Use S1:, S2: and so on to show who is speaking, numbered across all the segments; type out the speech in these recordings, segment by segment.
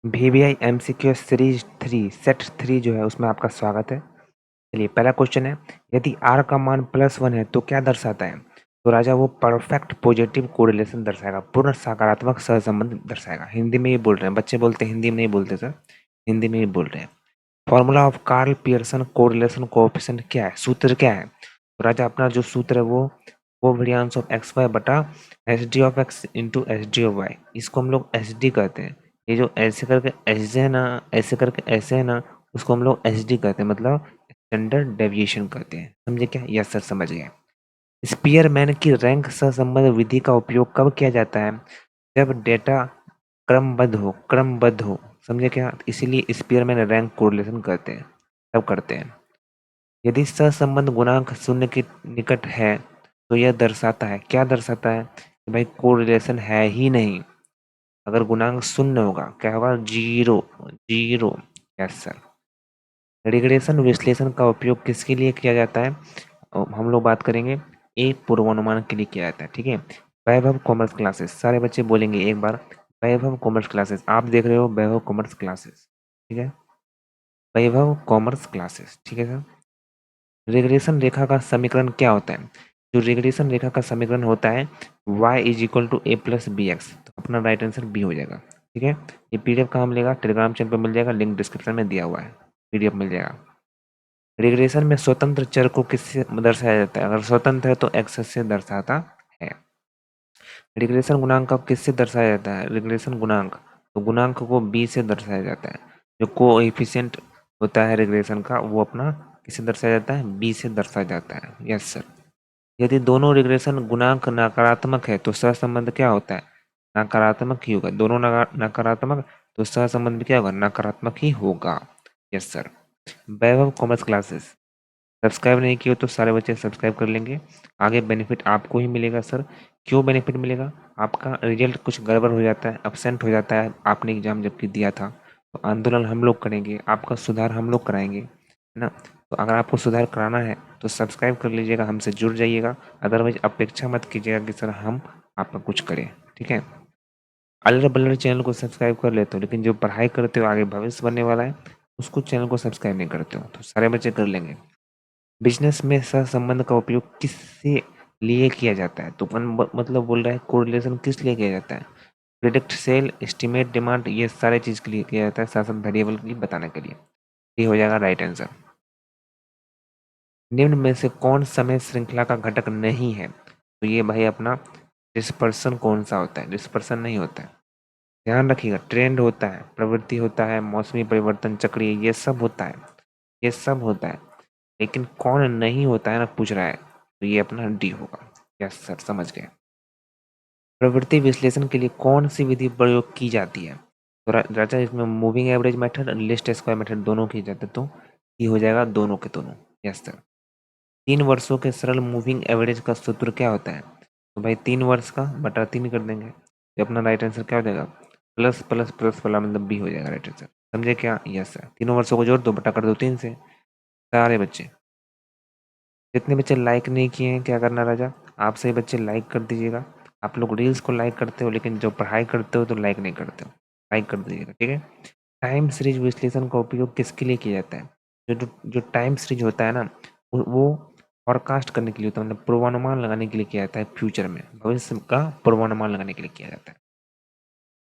S1: VBI MCQ series 3 set 3 जो है उसमें आपका स्वागत है। चलिए पहला क्वेश्चन है, यदि r का मान +1 है तो क्या दर्शाता है? तो राजा वो परफेक्ट पॉजिटिव कोरिलेशन दर्शाएगा, पूर्ण सकारात्मक सहसंबंध दर्शाएगा। हिंदी में ही बोल रहे हैं, बच्चे बोलते हैं हिंदी में नहीं बोलते सर, हिंदी में ही बोल रहे हैं। Formula of Karl Pearson correlation coefficient क्या है, सूत्र क्या है? तो राजा अपना जो सूत्र है वो कोवेरियंस ऑफ एक्स वाई बटा S D of X into S D of Y, इसको हम लोग एच डी कहते हैं। ये जो ऐसे करके ऐसे है ना, ऐसे करके ऐसे है ना, उसको हम लोग एच डी कहते हैं, मतलब स्टैंडर्ड डेविएशन कहते हैं। समझे क्या? यस सर, समझ गए। स्पीयरमैन की रैंक सहसंबंध विधि का उपयोग कब किया जाता है? जब डेटा क्रमबद्ध हो। समझे क्या? इसीलिए स्पीयरमैन रैंक कोरिलेशन कहते हैं, तब करते हैं। यदि सहसंबंध गुणांक शून्य के निकट है तो यह दर्शाता है, क्या दर्शाता है? कि भाई कोरिलेशन है ही नहीं। अगर गुणांक शून्य होगा क्या होगा? Zero. Zero. Yes sir. Regression विश्लेषण का उपयोग किसके लिए किया जाता है? हम लोग बात करेंगे एक पूर्वानुमान के लिए किया जाता है। ठीक है। वैभव कॉमर्स क्लासेस, सारे बच्चे बोलेंगे एक बार, वैभव कॉमर्स क्लासेस। आप देख रहे हो वैभव कॉमर्स क्लासेस, ठीक है, वैभव कॉमर्स क्लासेस, ठीक है सर। रिग्रेशन रेखा का समीकरण क्या होता है? जो रिग्रेशन रेखा का समीकरण होता है y is equal to A plus B X, तो अपना राइट आंसर बी हो जाएगा। ठीक है। ये पीडीएफ कहाँ मिलेगा? टेलीग्राम चैनल पर मिल जाएगा, लिंक डिस्क्रिप्शन में दिया हुआ है, पीडीएफ मिल जाएगा। रिग्रेशन में स्वतंत्र चर को किससे दर्शाया जाता है? अगर स्वतंत्र है तो एक्स से दर्शाता है। रिग्रेशन गुणांक का किससे दर्शाया जाता है? रिग्रेशन गुणांक, तो गुणांक को बी से दर्शाया जाता है। जो कोएफिशिएंट होता है रिग्रेशन का वो अपना किससे दर्शाया जाता है? बी से दर्शाया जाता है। Yes sir. यदि दोनों रिग्रेशन गुणांक नकारात्मक है तो सहसंबंध क्या होता है? नकारात्मक ही होगा। दोनों नकारात्मक तो सहसंबंध भी क्या होगा? नकारात्मक ही होगा। Yes sir. Vaibhav commerce classes subscribe नहीं किए तो सारे बच्चे सब्सक्राइब कर लेंगे। आगे बेनिफिट आपको ही मिलेगा सर। क्यों बेनिफिट मिलेगा? आपका रिजल्ट कुछ गड़बड़ हो जाता है, अब्सेंट हो जाता है, आपने एग्जाम जबकि दिया था, तो आंदोलन हम लोग करेंगे, आपका सुधार हम लोग कराएंगे, है ना। तो अगर आपको सुधार कराना है तो सब्सक्राइब कर लीजिएगा, हमसे जुड़ जाइएगा। अदरवाइज अपेक्षा मत कीजिएगा कि सर हम आपका कुछ करें। ठीक है। अल्लर बल्लर चैनल को सब्सक्राइब कर लेते हो, लेकिन जो पढ़ाई करते हो आगे भविष्य बनने वाला है उसको चैनल को सब्सक्राइब नहीं करते हो, तो सारे बच्चे कर लेंगे। बिजनेस में सहसंबंध का उपयोग किससे लिए किया जाता है? तो मतलब बोल रहा है कोरिलेशन किस लिए किया जाता है? प्रिडिक्ट सेल, एस्टिमेट डिमांड, ये सारे चीज के लिए किया जाता है, साथ साथ वेरिएबल की बताने के लिए। ये हो जाएगा राइट आंसर। निम्न में से कौन समय श्रृंखला का घटक नहीं है? तो ये भाई अपना डिस्पर्सन कौन सा होता है? डिस्पर्सन नहीं होता है। ध्यान रखिएगा, ट्रेंड होता है, प्रवृत्ति होता है, मौसमी परिवर्तन, चक्रीय, ये सब होता है, ये सब होता है, लेकिन कौन नहीं होता है ना, पूछ रहा है, तो ये अपना डी होगा। यस सर, समझ गए। प्रवृत्ति विश्लेषण के लिए कौन सी विधि प्रयोग की जाती है? तो राजा इसमें मूविंग एवरेज मेथड और लिस्ट स्क्वायर मेथड दोनों की जाते, तो ये हो जाएगा दोनों के दोनों। Yes sir. 3 वर्षों के सरल मूविंग एवरेज का सूत्र क्या होता है? तो भाई 3 वर्ष का बटा 3 कर देंगे, तो अपना राइट आंसर क्या हो जाएगा? प्लस प्लस प्लस वाला मतलब बी हो जाएगा राइट आंसर। समझे क्या? Yes sir. 3 वर्षों को जोड़ दो, बटा कर दो 3 से। सारे बच्चे, जितने बच्चे लाइक नहीं किए हैं क्या करना राजा? आप सही बच्चे लाइक कर दीजिएगा। आप लोग रील्स को लाइक करते हो लेकिन जो पढ़ाई करते हो तो लाइक नहीं करते हो, लाइक कर दीजिएगा। ठीक है। टाइम सीरीज विश्लेषण का उपयोग किसके लिए किया जाता है? जो टाइम सीरीज होता है ना, वो फॉरकास्ट करने के लिए होता है, मतलब पूर्वानुमान लगाने के लिए किया जाता है। फ्यूचर में भविष्य का पूर्वानुमान लगाने के लिए किया जाता है।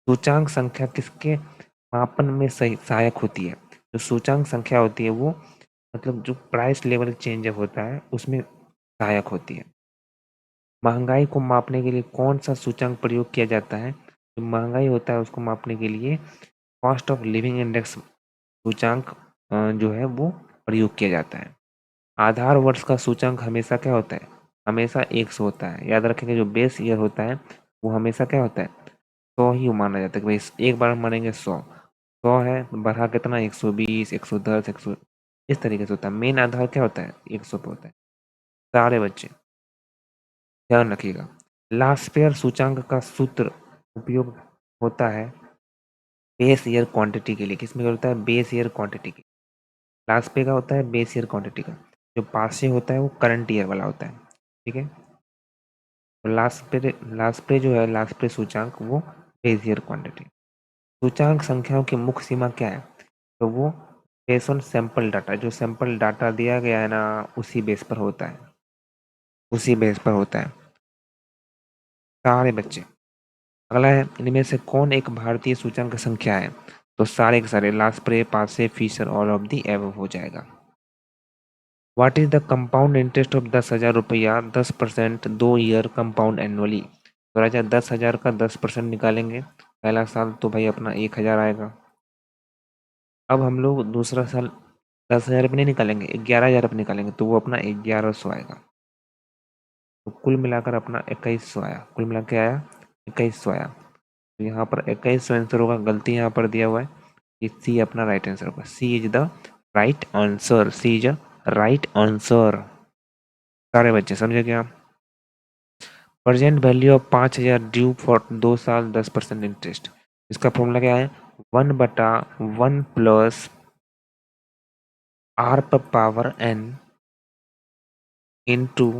S1: सूचांक संख्या किसके मापन में सही सहायक होती है? जो सूचांक संख्या होती है वो मतलब जो प्राइस लेवल चेंज होता है उसमें सहायक होती है। महंगाई को मापने के लिए कौन सा सूचांक प्रयोग किया जाता है? जो महंगाई होता है उसको मापने के लिए कॉस्ट ऑफ लिविंग इंडेक्स सूचांक जो है वो प्रयोग किया जाता है। आधार वर्ष का सूचांक हमेशा क्या होता है? हमेशा 100 होता है। याद रखेंगे, जो बेस ईयर होता है वो हमेशा क्या होता है? 100 ही माना जाता है कि भाई एक बार मानेंगे 100, 100 है, बढ़ा कितना 120, 110, 100, इस तरीके से होता है। मेन आधार क्या होता है? 100 पे होता है। सारे बच्चे ध्यान रखिएगा। लास्पेयर सूचांक का सूत्र उपयोग होता है बेस ईयर क्वांटिटी के लिए। किसमें होता है? बेस ईयर क्वांटिटी के। लास्पे का होता है बेस ईयर क्वांटिटी का। जो पास से होता है वो करंट ईयर वाला होता है। ठीक है। तो लास्ट पे जो है, लास्ट पे सूचांक वो बेस ईयर क्वांटिटी। सूचकांक संख्याओं की मुख्य सीमा क्या है? तो वो बेस ऑन सैंपल डाटा, जो सैंपल डाटा दिया गया है ना, उसी बेस पर होता है, उसी बेस पर होता है सारे बच्चे। अगला है, इनमें से कौन एक भारतीय सूचकांक संख्या है? तो सारे के सारे Laspeyres, Paasche, Fisher, all of the above हो जाएगा। What is the compound interest of 10,000 रुपया 10% 2 ईयर कंपाउंड एनुअली? तो राजा 10,000 का 10% निकालेंगे पहला साल, तो भाई अपना 1,000 आएगा। अब हम लोग दूसरा साल 10,000 रुपये नहीं निकालेंगे, 11,000 रुपये निकालेंगे, तो वो अपना 1,100 आएगा। तो कुल मिलाकर अपना 2,100 आया, कुल मिला के आया 2,100 आया। तो यहाँ पर 2,100 आंसर होगा, गलती यहाँ पर दिया हुआ है, ये सी अपना राइट आंसर होगा। C is the right answer, C is a right answer. सारे बच्चे समझे क्या? Present value of 5,000 due for 2 साल 10% इंटरेस्ट, इसका फॉर्मूला क्या है? 1/1 प्लस आर पर पावर एन इंटू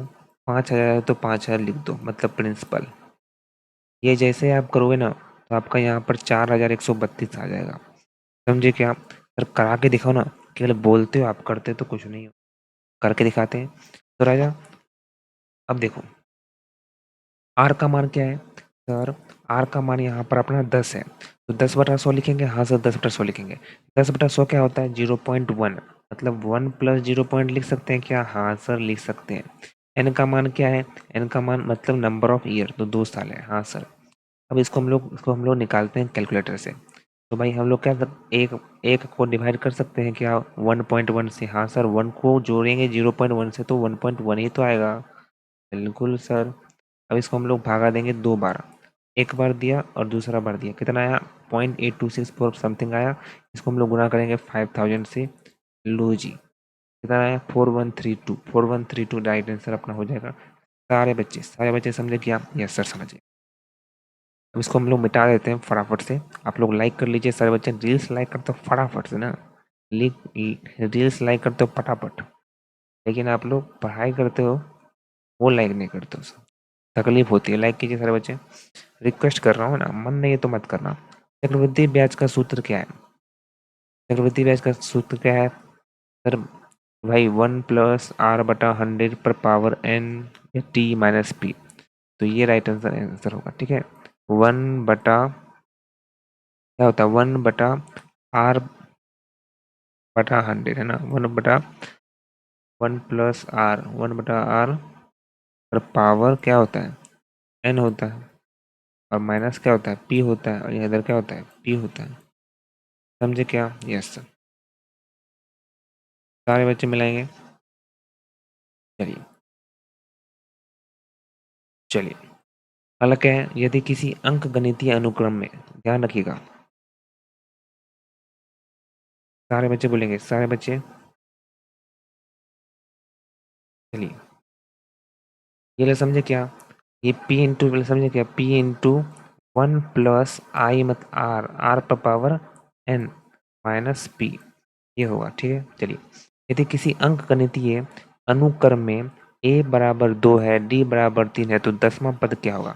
S1: 5,000 है तो 5,000 लिख दो, मतलब प्रिंसिपल। ये जैसे आप करोगे ना, तो आपका यहाँ पर 4,132 आ जाएगा। समझे क्या? सर करा के दिखाओ ना, केवल बोलते हो आप, करते तो कुछ नहीं हो, करके दिखाते हैं। तो राजा अब देखो, आर का मान क्या है? सर आर का मान यहाँ पर अपना 10 है, तो 10/100 लिखेंगे। हाँ सर 10/100 लिखेंगे। 10/100 क्या होता है? 0.1, मतलब 1 प्लस 0 पॉइंट लिख सकते हैं क्या? हाँ सर लिख सकते हैं। एन का मान क्या है? एन का मान मतलब नंबर ऑफ ईयर, तो 2 साल है। हाँ सर। अब इसको हम लोग निकालते हैं कैलकुलेटर से। तो भाई हम लोग क्या कर, एक एक को डिवाइड कर सकते हैं क्या 1.1 से? हाँ सर, 1 को जोड़ेंगे 0.1 से तो 1.1 ही तो आएगा। बिल्कुल सर। अब इसको हम लोग भागा देंगे 2 बार, एक बार दिया और दूसरा बार दिया, कितना आया? 0.8264 समथिंग आया। इसको हम लोग गुना करेंगे 5,000 से। लो जी, कितना आया? 4132 राइट आंसर अपना हो जाएगा। सारे बच्चे समझे क्या? यस सर समझे। अब इसको हम लोग मिटा देते हैं फटाफट से। आप लोग लाइक कर लीजिए सारे बच्चे, रील्स लाइक करते हो फटाफट से ना, रील्स लाइक करते हो फटाफट, लेकिन आप लोग पढ़ाई करते हो वो लाइक नहीं करते हो। तकलीफ होती है। लाइक कीजिए सारे बच्चे, रिक्वेस्ट कर रहा हूँ ना, मन नहीं है तो मत करना। चक्रवृद्धि ब्याज का सूत्र क्या है? चक्रवृद्धि ब्याज का सूत्र क्या है सर? भाई 1+r/100 पर power n t minus P, तो ये राइट आंसर होगा। ठीक है, 1 बटा क्या होता है? 1/r/100 है ना, 1 प्लस r पर पावर क्या होता है? n होता है, और माइनस क्या होता है? p होता है, और ये इधर क्या होता है? p होता है। समझे क्या? Yes sir. सारे बच्चे मिलाएंगे। चलिए चलिए, अगला क्या है? यदि किसी अंक गणितीय अनुक्रम में, ध्यान रखिएगा, सारे बच्चे बोलेंगे, सारे बच्चे। चलिए, ये ले समझे क्या? ये p इंटू समझे क्या? p इंटू 1+i मत r पर पावर n माइनस p, ये होगा। ठीक है, चलिए, यदि किसी अंक गणितीय अनुक्रम में a=2 है, d=3 है, तो 10वां पद क्या होगा?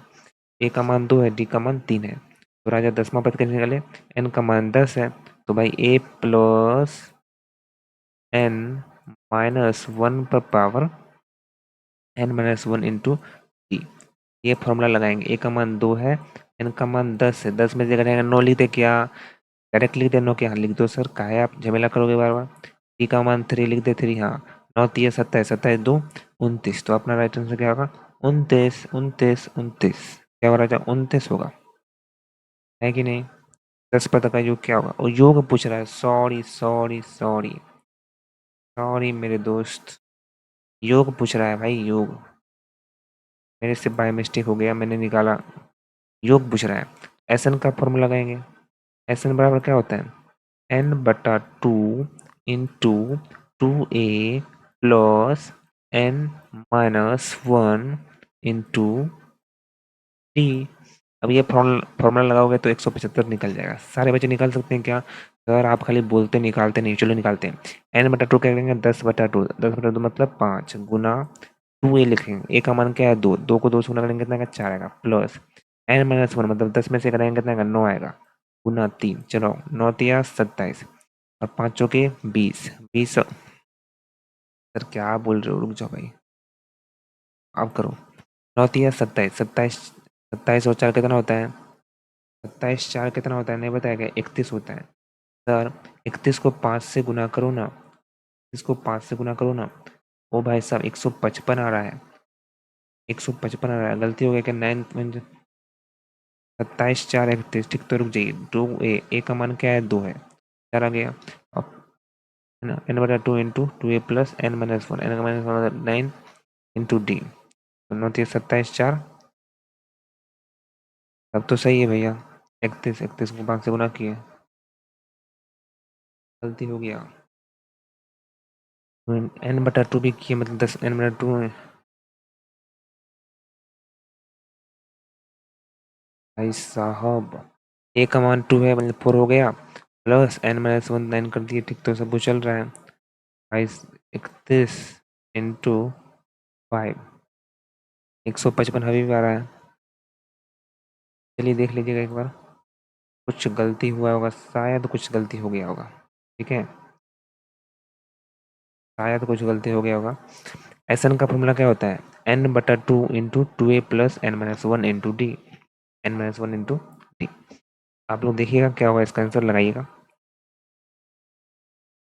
S1: a का मान 2 है, d का मान 3 है, तो राजा 10वां पद कैसे निकाले? n का मान 10 है, तो भाई a प्लस n माइनस 1 पर पावर n-1 इंटू डी, ये फॉर्मूला लगाएंगे। ए का मान 2 है, एन का मान 10 है, 10 में से अगर 9 लिख दे क्या? डायरेक्ट लिख दे 9 क्या? लिख दो सर, काहे आप झमेला करोगे बार बार। डी का मान 3 लिख दे 3, हाँ 9 3 27, 27 2 29, तो अपना राइट आंसर क्या होगा? 29 29 29, क्या हो रहा है? 29 होगा, है कि नहीं? 10 पद का योग क्या होगा? और योग पूछ रहा है, सॉरी सॉरी सॉरी सॉरी मेरे दोस्त, योग पूछ रहा है भाई, योग। मेरे से बाय मिस्टेक हो गया, मैंने निकाला, योग पूछ रहा है। एस एन का फॉर्मूला लगाएंगे। एस एन बराबर क्या होता है? n/2 into 2a plus n-1 into T. अब ये फॉर्मूला लगाओगे तो 175 निकल जाएगा। सारे बच्चे निकाल सकते हैं क्या? सर आप खाली बोलते निकालते नहीं, चलो निकालते हैं। n/2 क्या करेंगे? 10/2, 10/2 मतलब 5 गुना 2a लिखेंगे। a का मान क्या है? 2, 2 को 2 से गुना करेंगे कितना आएगा? 4 आएगा, प्लस n-1 मतलब 10 में से करेंगे कितना आएगा? 9 आएगा। गुना 3, चलो 9 तिया 27 और 5 चौके 20, 20 सर क्या बोल रहे हो, रुक जाओ भाई, आप करो। 9 तिया 27, 27 27 और 4 कितना होता है, 27 4 कितना होता है नहीं बताया गया, 31 होता है सर। 31 को 5 से गुना करो ना, इसको 5 से गुना करो ना, ओ भाई साहब 155 आ रहा है, 155 आ रहा है, गलती हो गई क्या, 9 27 4 31, ठीक तो रुक जाइए, 2 ए का मान क्या है 2 है, 4 आ गया, अब है ना, n बटा 2 into 2a plus n minus 1, n का माइनस 1 9 इंटू डी, 9 3 27 4, अब तो सही है भैया, 31 31 को 5 से गुना किए, गलती हो गया, n बटा 2 भी किए, मतलब 10 n बटा 2 भाई साहब, a का मान 2 है मतलब 4 हो गया, प्लस n माइनस 1 9 कर दिए, ठीक तो सब कुछ चल रहा है भाई, 31 इंटू 5, 155 अभी भी आ रहा है, चलिए देख लीजिएगा एक बार, कुछ गलती हुआ होगा, शायद कुछ गलती हो गया होगा, ठीक है, शायद कुछ गलती हो गया होगा। एन का फॉर्मूला क्या होता है, n बटा 2 into 2a plus n minus 1 into D, n minus 1 into D, आप लोग देखिएगा क्या होगा, इसका आंसर लगाइएगा।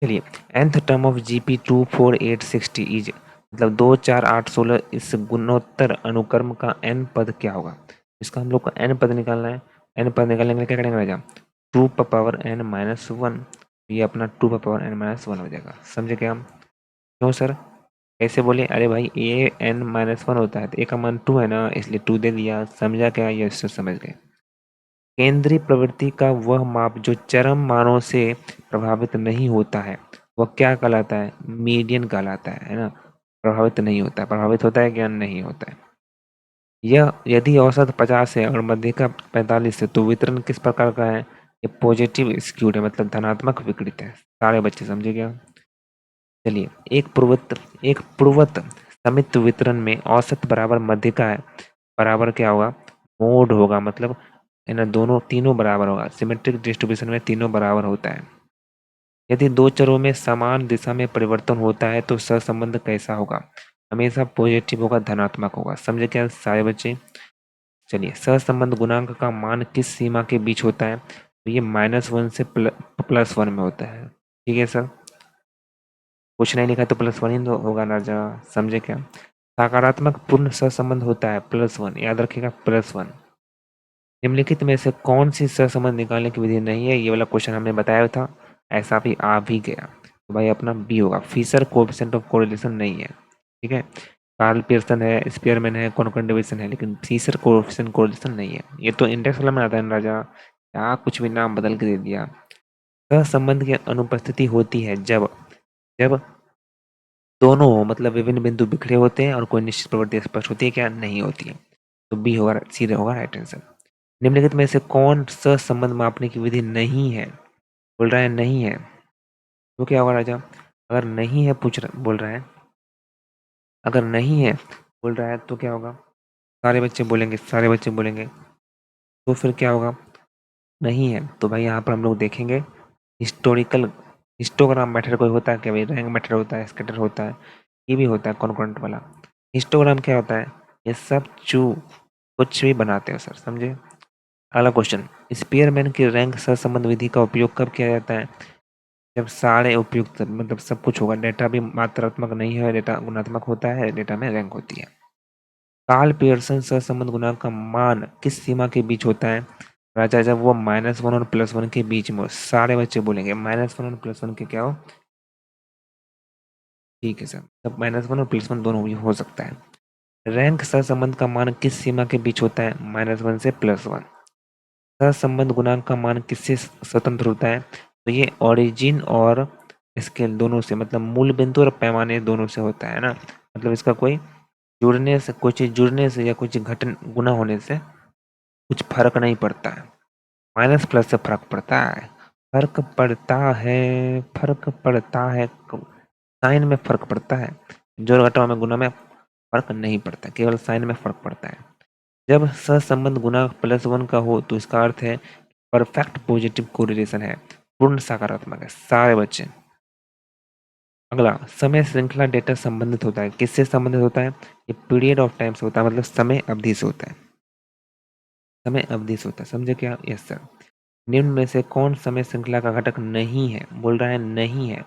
S1: चलिए, nth term of GP 24860 is, मतलब 2 4 8 16, इस गुणोत्तर अनुक्रम का n पद क्या होगा, इसका हम लोग को n पद निकालना है, n पद निकालने के लिए क्या करेंगे राजा, 2 पावर n माइनस 1, ये अपना 2 पावर n माइनस 1 हो जाएगा, समझे क्या हम, क्यों सर, कैसे बोले, अरे भाई ए n माइनस 1 होता है तो a का मान 2 है ना, इसलिए 2 दे दिया, समझा क्या, ये इससे समझ गए। केंद्रीय प्रवृत्ति का वह माप जो चरम मानों से प्रभावित नहीं होता है वह क्या कहलाता है, मीडियन कहलाता है ना, प्रभावित नहीं होता है, प्रभावित होता है क्या, नहीं होता है। यह यदि औसत 50 है और मध्यिका 45 है तो वितरण किस प्रकार का है, ये पॉजिटिव स्क्यूड है, मतलब धनात्मक विकृत है, सारे बच्चे समझे क्या। चलिए, एक पूर्वत समित वितरण में औसत बराबर मध्यिका है, बराबर क्या होगा, मोड होगा, मतलब है ना, दोनों तीनों बराबर होगा, सिमेट्रिक डिस्ट्रीब्यूशन में तीनों बराबर होता है। यदि दो चरों में समान दिशा में परिवर्तन होता है तो सहसंबंध कैसा होगा, हमेशा पॉजिटिव होगा, धनात्मक होगा, समझे क्या सारे बच्चे। चलिए, सहसंबंध गुणांक का मान किस सीमा के बीच होता है, तो ये -1 से +1 में होता है, ठीक है सर, कुछ नहीं लिखा तो +1 ही तो होगा ना राजा, समझे क्या। सकारात्मक पूर्ण सहसंबंध होता है +1, याद रखिएगा +1। निम्नलिखित में से कौन सी सहसंबंध निकालने की विधि नहीं है, ये वाला क्वेश्चन हमने बताया था, ऐसा भी आ भी गया, तो भाई अपना बी होगा, फिशर कोएफिशिएंट ऑफ कोरिलेशन नहीं है, ठीक है, कार्ल पियर्सन है, स्पीयरमैन है, कॉनकॉन्डविसन है, लेकिन फिशर कोएफिशिएंट कोरिलेशन नहीं है, ये तो इंडेक्स वाला में आता है ना राजा, क्या कुछ भी नाम बदल के दे दिया। सहसंबंध की अनुपस्थिति होती है जब जब दोनों मतलब विभिन्न बिंदु बिखरे होते हैं और कोई निश्चित प्रवृत्ति स्पष्ट होती है क्या, नहीं होती है, तो बी होगा, सीधे होगा राइट आंसर। निम्नलिखित में से कौन सहसंबंध मापने की विधि नहीं है, बोल रहा है नहीं है, तो क्या होगा राजा, अगर नहीं है पूछ रहा बोल रहा है, अगर नहीं है बोल रहा है तो क्या होगा, सारे बच्चे बोलेंगे, सारे बच्चे बोलेंगे, तो फिर क्या होगा, नहीं है तो भाई यहाँ पर हम लोग देखेंगे हिस्टोरिकल, हिस्टोग्राम मेथड कोई होता है क्या भाई, रैंक मेथड होता है, स्कैटर होता है, ये भी होता है कॉन्करेंट वाला। हिस्टोग्राम क्या होता है, ये सब चू कुछ भी बनाते हो सर, समझे। अगला क्वेश्चन, स्पीयरमैन की रैंक सहसंबंध विधि का उपयोग कब किया जाता है, जब सारे उपयुक्त मतलब सब कुछ होगा, डेटा भी मात्रात्मक नहीं है, डेटा गुणात्मक होता है, डेटा में रैंक होती है। कार्ल पियर्सन सहसंबंध गुणांक का मान किस सीमा के बीच होता है, राजा जब वो -1 और +1 के बीच में हो, सारे बच्चे बोलेंगे -1 और +1 के क्या हो, ठीक है सर, तब -1 और +1 दोनों भी हो सकता है। रैंक सहसंबंध का मान किस सीमा के बीच होता है, -1 से +1। सहसंबंध गुणांक का मान किससे स्वतंत्र होता है, तो ये ओरिजिन और स्केल दोनों से, मतलब मूल बिंदु और पैमाने दोनों से होता है ना, मतलब इसका कोई जुड़ने से, कोई चीज जुड़ने से या कोई चीज घटन गुना होने से कुछ फर्क नहीं पड़ता है, माइनस प्लस से फर्क पड़ता है, फर्क पड़ता है, फर्क पड़ता है, साइन में फर्क पड़ता है, जोड़ घटाव में गुना में फर्क नहीं पड़ता, केवल साइन में फर्क पड़ता है। जब सहसंबंध गुणांक +1 का हो तो इसका अर्थ है परफेक्ट पॉजिटिव कोरिलेशन है, पूर्ण सकारात्मक है सारे बच्चे। अगला, समय श्रृंखला डेटा संबंधित होता है, किससे संबंधित होता है? ये पीरियड ऑफ टाइम से होता है, मतलब समय अवधि से होता है, समय अवधि से होता है, समझे क्या? Yes sir. निम्न में से कौन समय श्रृंखला का घटक नहीं है? बोल रहा है नहीं है,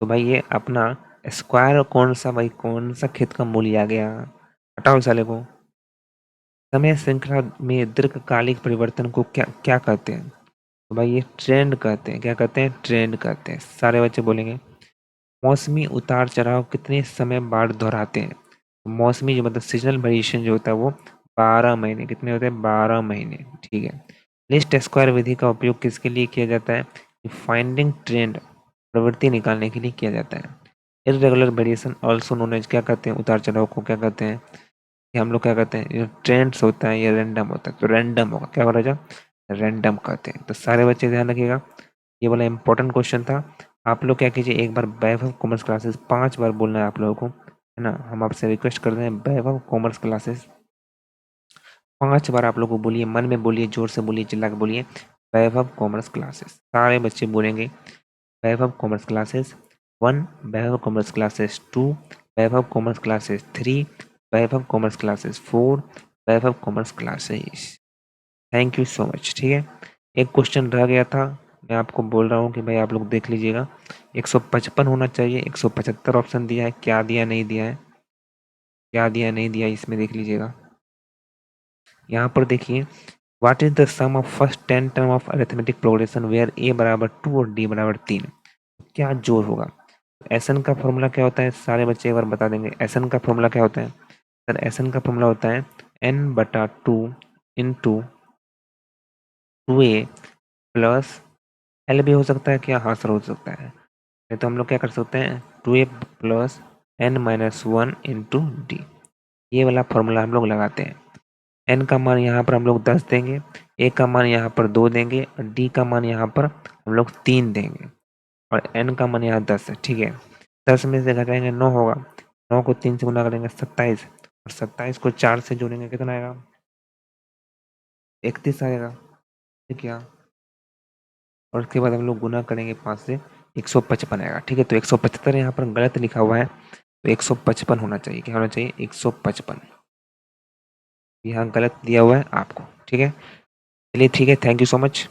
S1: तो भाई ये अपना स्क्वायर कौन सा, भाई कौन सा खेत का मूल्य आ गया? हटाओ साले को। समय श्रृंखला में दीर्घकालिक परिवर्तन को क्या क्या कहते हैं? तो भाई ये ट्रेंड कहते हैं। क्या कहते हैं? ट्रेंड कहते हैं, सारे बच्चे बोलेंगे। मौसमी उतार चढ़ाव कितने समय बाद दोहराते हैं? तो मौसमी जो मतलब सीजनल वेरिएशन जो होता है वो 12 महीने, कितने होते हैं? 12 महीने, ठीक है। लिस्ट स्क्वायर विधि का उपयोग किसके लिए किया जाता है? फाइंडिंग ट्रेंड, प्रवृत्ति निकालने के लिए किया जाता है। Irregular variation also known as, क्या कहते हैं? उतार चढ़ाव को क्या कहते हैं? ये हम लोग क्या कहते हैं? ये ट्रेंड्स होता है, ये रैंडम होता है, तो रैंडम होगा, क्या होगा राजा? रैंडम कहते हैं। तो सारे बच्चे ध्यान रखिएगा, ये वाला इंपॉर्टेंट क्वेश्चन था। आप लोग क्या कीजिए, एक बार वैभव कॉमर्स क्लासेस 5 बार बोलना है आप लोगों को, है ना? हम आपसे रिक्वेस्ट करते हैं, वैभव कॉमर्स क्लासेस 5 बार आप लोग को बोलिए, मन में बोलिए, जोर से बोलिए, चिल्ला के बोलिए, वैभव कॉमर्स क्लासेस। सारे बच्चे बोलेंगे Vaibhav commerce classes 1, Vaibhav commerce classes 2, Vaibhav commerce classes 3, Vaibhav commerce classes 4, Vaibhav commerce classes. Thank you so much, ठीक है। एक क्वेश्चन रह गया था, मैं आपको बोल रहा हूँ कि भाई आप लोग देख लीजिएगा, 155 होना चाहिए, 175 ऑप्शन दिया है, क्या दिया नहीं दिया है, क्या दिया नहीं दिया इसमें देख लीजिएगा। यहाँ पर देखिए, what is the sum of first 10 term of arithmetic progression where A बराबर 2 और डी बराबर 3, क्या जोड़ होगा? एसएन का फॉर्मूला क्या होता है? सारे बच्चे एक बार बता देंगे, एसएन का फॉर्मूला क्या होता है? सर एसएन का फॉर्मूला होता है n/2 into 2a plus L भी हो सकता है क्या? हाँ सर हो सकता है। नहीं तो हम लोग क्या कर सकते हैं, 2a plus n-1 into D, ये वाला फॉर्मूला हम लोग लगाते हैं। n का मान यहाँ पर हम लोग 10 देंगे, a का मान यहाँ पर 2 देंगे, और d का मान यहाँ पर हम लोग 3 देंगे, और n का मान यहाँ 10 है, ठीक है। 10 में से घटाएंगे 9 होगा, 9 को 3 से गुना करेंगे 27, और 27 को 4 से जोड़ेंगे कितना आएगा? 31 आएगा, ठीक है। और उसके बाद हम लोग गुना करेंगे 5 से, 155 आएगा, ठीक है। तो 175 यहाँ पर गलत लिखा हुआ है, तो 155 होना चाहिए, क्या होना चाहिए? 155, यहाँ गलत दिया हुआ है आपको, ठीक है। चलिए ठीक है, थैंक यू सो मच।